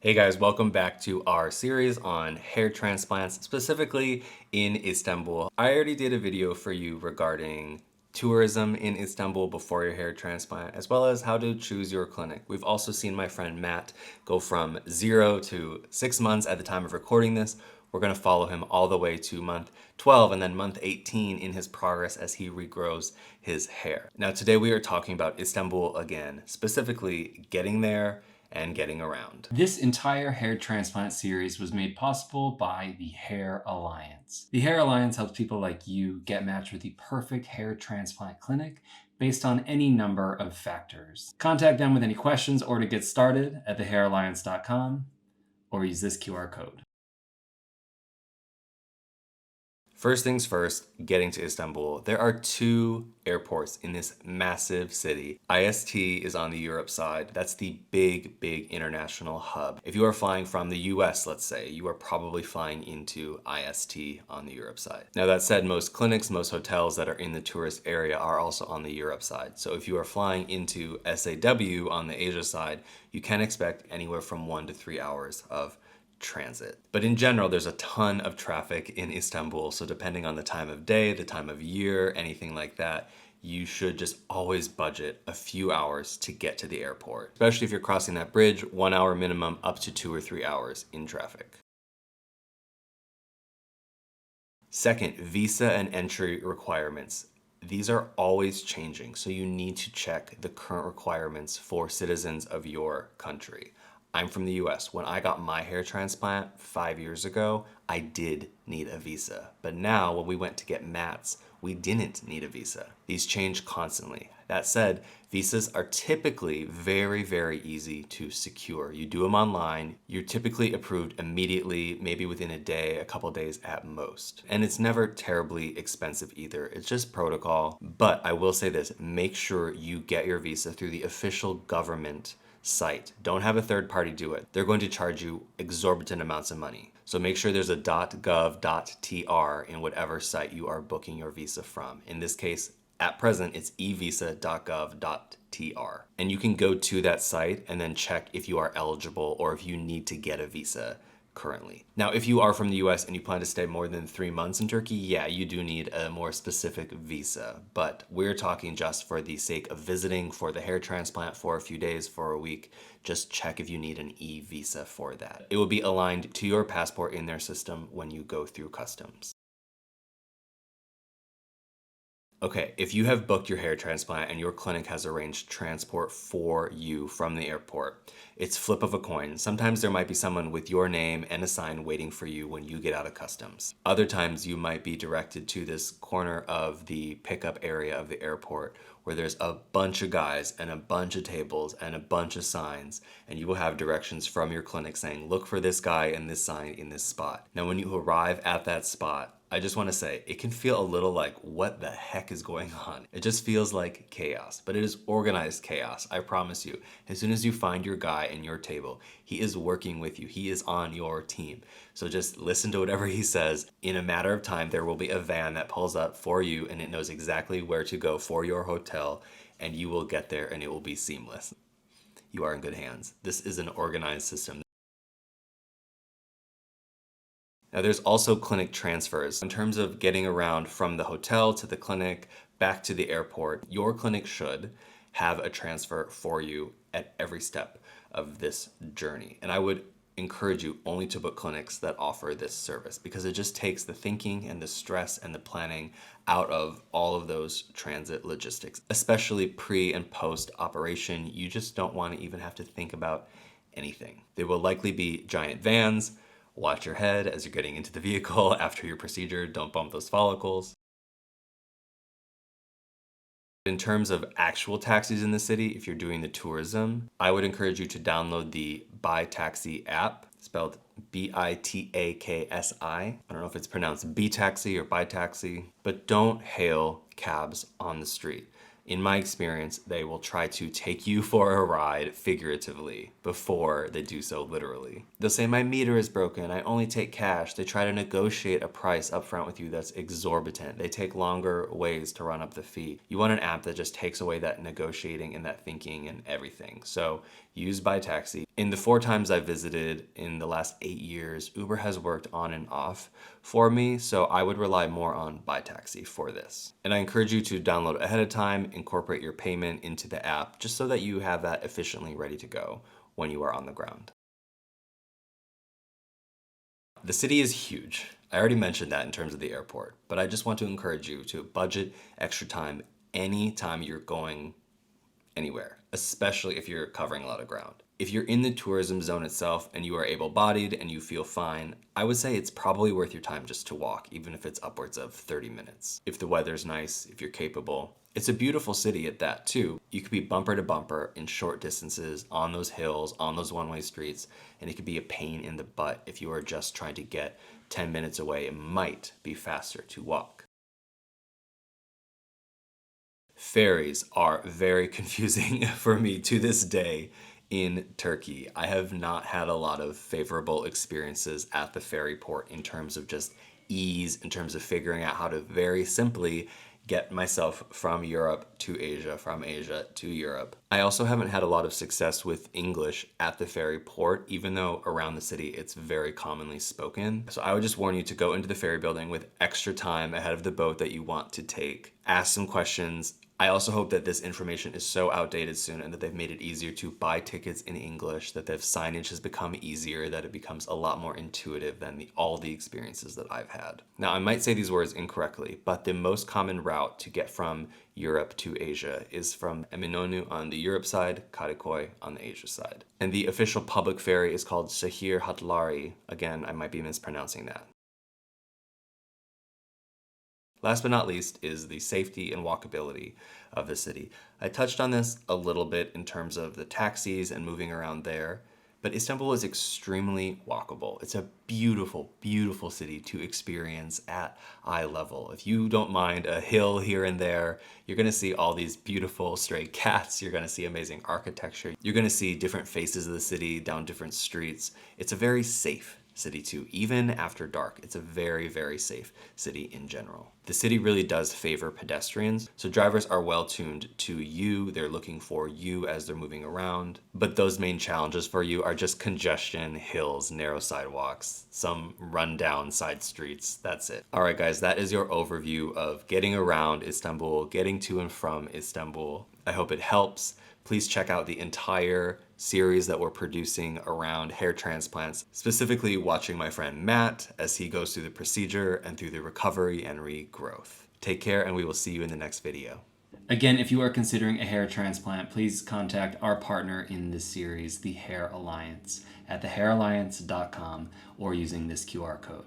Hey guys, welcome back to our series on hair transplants, specifically in Istanbul. I already did a video for you regarding tourism in Istanbul before your hair transplant, as well as how to choose your clinic. We've also seen my friend Matt go from 0 to 6 months at the time of recording this. We're going to follow him all the way to month 12 and then month 18 in his progress as he regrows his hair. Now today we are talking about Istanbul again, specifically getting there and getting around. This entire hair transplant series was made possible by the Hair Alliance. The Hair Alliance helps people like you get matched with the perfect hair transplant clinic based on any number of factors. Contact them with any questions or to get started at thehairalliance.com or use this QR code. First things first, getting to Istanbul. There are 2 airports in this massive city. IST is on the Europe side. That's the big international hub. If you are flying from the US, let's say, you are probably flying into IST on the Europe side. Now that said, most clinics, most hotels that are in the tourist area are also on the Europe side. So if you are flying into SAW on the Asia side, you can expect anywhere from 1 to 3 hours of transit. But in general, there's a ton of traffic in Istanbul, so depending on the time of day, the time of year, anything like that, you should just always budget a few hours to get to the airport. Especially if you're crossing that bridge, 1 hour minimum up to 2 or 3 hours in traffic. Second, visa and entry requirements. These are always changing, so you need to check the current requirements for citizens of your country. I'm from the US. When I got my hair transplant 5 years ago, I did need a visa. But now when we went to get Matt's, we didn't need a visa. These change constantly. That said, visas are typically very easy to secure. You do them online. You're typically approved immediately, maybe within a day, a couple days at most. And it's never terribly expensive either. It's just protocol. But I will say this, make sure you get your visa through the official government site. Don't have a third party do it. They're going to charge you exorbitant amounts of money. So make sure there's a .gov.tr in whatever site you are booking your visa from. In this case, at present, it's evisa.gov.tr. And you can go to that site and then check if you are eligible or if you need to get a visa currently. Now, if you are from the US and you plan to stay more than 3 months in Turkey, yeah, you do need a more specific visa. But we're talking just for the sake of visiting for the hair transplant for a few days, for a week. Just check if you need an e-visa for that. It will be aligned to your passport in their system when you go through customs. Okay, if you have booked your hair transplant and your clinic has arranged transport for you from the airport, it's flip of a coin. Sometimes there might be someone with your name and a sign waiting for you when you get out of customs. Other times you might be directed to this corner of the pickup area of the airport where there's a bunch of guys and a bunch of tables and a bunch of signs, and you will have directions from your clinic saying, look for this guy and this sign in this spot. Now, when you arrive at that spot, I just want to say, it can feel a little like, what the heck is going on? It just feels like chaos, but it is organized chaos, I promise you. As soon as you find your guy and your table, he is working with you. He is on your team. So just listen to whatever he says. In a matter of time, there will be a van that pulls up for you and it knows exactly where to go for your hotel, and you will get there and it will be seamless. You are in good hands. This is an organized system. Now there's also clinic transfers. In terms of getting around from the hotel to the clinic, back to the airport, your clinic should have a transfer for you at every step of this journey. And I would encourage you only to book clinics that offer this service because it just takes the thinking and the stress and the planning out of all of those transit logistics, especially pre and post operation. You just don't want to even have to think about anything. They will likely be giant vans. Watch your head as you're getting into the vehicle after your procedure. Don't bump those follicles. In terms of actual taxis in the city, if you're doing the tourism, I would encourage you to download the BiTaksi app, spelled BiTaksi. I don't know if it's pronounced BiTaksi or BiTaksi, but don't hail cabs on the street. In my experience, they will try to take you for a ride figuratively before they do so literally. They'll say, my meter is broken, I only take cash. They try to negotiate a price up front with you that's exorbitant. They take longer ways to run up the fee. You want an app that just takes away that negotiating and that thinking and everything. So use BiTaksi. In the 4 times I've visited in the last 8 years, Uber has worked on and off for me, so I would rely more on BiTaksi for this. And I encourage you to download it ahead of time, incorporate your payment into the app, just so that you have that efficiently ready to go when you are on the ground. The city is huge. I already mentioned that in terms of the airport, but I just want to encourage you to budget extra time anytime you're going anywhere, especially if you're covering a lot of ground. If you're in the tourism zone itself and you are able-bodied and you feel fine, I would say it's probably worth your time just to walk, even if it's upwards of 30 minutes. If the weather's nice, if you're capable. It's a beautiful city at that too. You could be bumper to bumper in short distances, on those hills, on those one-way streets, and it could be a pain in the butt if you are just trying to get 10 minutes away. It might be faster to walk. Ferries are very confusing for me to this day in Turkey. I have not had a lot of favorable experiences at the ferry port in terms of just ease, in terms of figuring out how to very simply get myself from Europe to Asia, from Asia to Europe. I also haven't had a lot of success with English at the ferry port, even though around the city it's very commonly spoken. So I would just warn you to go into the ferry building with extra time ahead of the boat that you want to take. Ask some questions. I also hope that this information is so outdated soon and that they've made it easier to buy tickets in English, that the signage has become easier, that it becomes a lot more intuitive than all the experiences that I've had. Now, I might say these words incorrectly, but the most common route to get from Europe to Asia is from Eminönü on the Europe side, Kadıköy on the Asia side. And the official public ferry is called Şehir Hatları. Again, I might be mispronouncing that. Last but not least is the safety and walkability of the city. I touched on this a little bit in terms of the taxis and moving around there, but Istanbul is extremely walkable. It's a beautiful, beautiful city to experience at eye level. If you don't mind a hill here and there, you're gonna see all these beautiful stray cats, you're gonna see amazing architecture, you're gonna see different faces of the city down different streets. It's a very safe city too, even after dark. It's a very, very safe city in general. The city really does favor pedestrians, so drivers are well tuned to you. They're looking for you as they're moving around. But those main challenges for you are just congestion, hills, narrow sidewalks, some rundown side streets. That's it. All right, guys, that is your overview of getting around Istanbul, getting to and from Istanbul. I hope it helps. Please check out the entire series that we're producing around hair transplants, specifically watching my friend Matt as he goes through the procedure and through the recovery and regrowth. Take care, and we will see you in the next video. Again, if you are considering a hair transplant, please contact our partner in this series, the Hair Alliance, at thehairalliance.com or using this QR code.